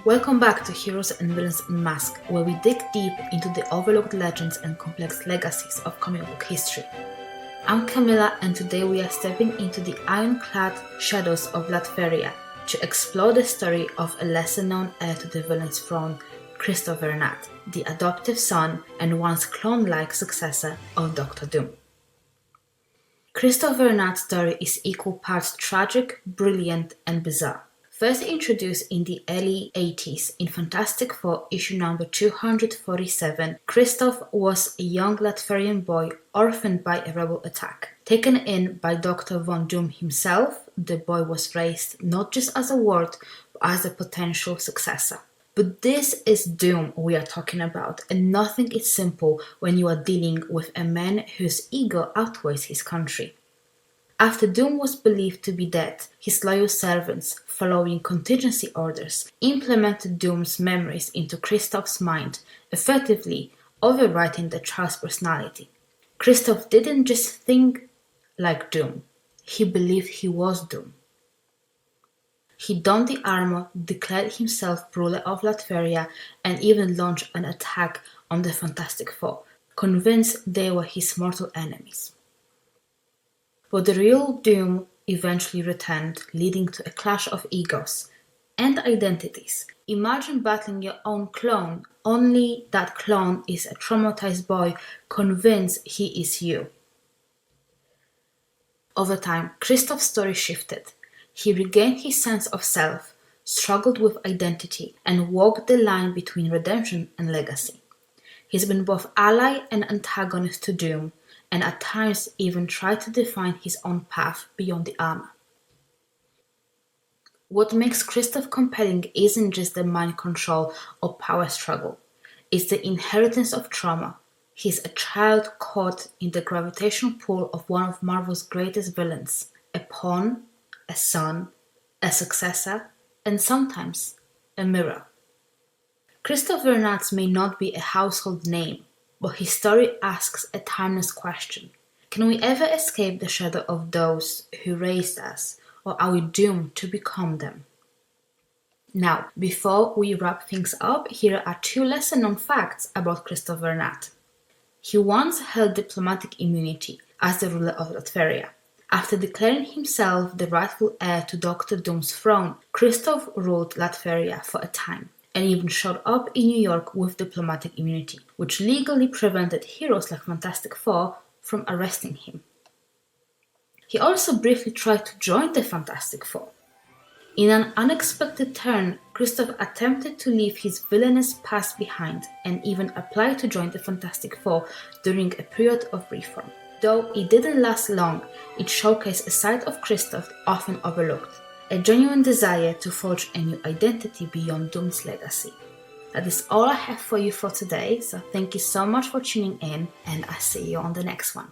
Welcome back to Heroes and Villains Unmasked, where we dig deep into the overlooked legends and complex legacies of comic book history. I'm Camilla, and today we are stepping into the ironclad shadows of Latveria to explore the story of a lesser-known heir to the villain's throne, Kristoff Vernard, the adoptive son and once clone-like successor of Doctor Doom. Kristoff Vernard's story is equal parts tragic, brilliant, and bizarre. First introduced in the early 80s in Fantastic Four issue number 247, Kristoff was a young Latverian boy orphaned by a rebel attack. Taken in by Dr. Von Doom himself, the boy was raised not just as a ward, but as a potential successor. But this is Doom we are talking about, and nothing is simple when you are dealing with a man whose ego outweighs his country. After Doom was believed to be dead, his loyal servants, following contingency orders, implemented Doom's memories into Kristoff's mind, effectively overwriting the child's personality. Kristoff didn't just think like Doom, he believed he was Doom. He donned the armor, declared himself ruler of Latveria, and even launched an attack on the Fantastic Four, convinced they were his mortal enemies. But the real Doom eventually returned, leading to a clash of egos and identities. Imagine battling your own clone, only that clone is a traumatized boy convinced he is you. Over time, Kristoff's story shifted. He regained his sense of self, struggled with identity, and walked the line between redemption and legacy. He's been both ally and antagonist to Doom, and at times even tried to define his own path beyond the armor. What makes Kristoff compelling isn't just the mind control or power struggle, it's the inheritance of trauma. He's a child caught in the gravitational pull of one of Marvel's greatest villains, a pawn, a son, a successor, and sometimes a mirror. Kristoff Vernard may not be a household name, but his story asks a timeless question. Can we ever escape the shadow of those who raised us, or are we doomed to become them? Now, before we wrap things up, here are two lesser-known facts about Kristoff Vernard. He once held diplomatic immunity as the ruler of Latveria. After declaring himself the rightful heir to Doctor Doom's throne, Kristoff ruled Latveria for a time, and even showed up in New York with diplomatic immunity, which legally prevented heroes like Fantastic Four from arresting him. He also briefly tried to join the Fantastic Four. In an unexpected turn, Kristoff attempted to leave his villainous past behind and even applied to join the Fantastic Four during a period of reform. Though it didn't last long, it showcased a side of Kristoff often overlooked, a genuine desire to forge a new identity beyond Doom's legacy. That is all I have for you for today, so thank you so much for tuning in, and I'll see you on the next one.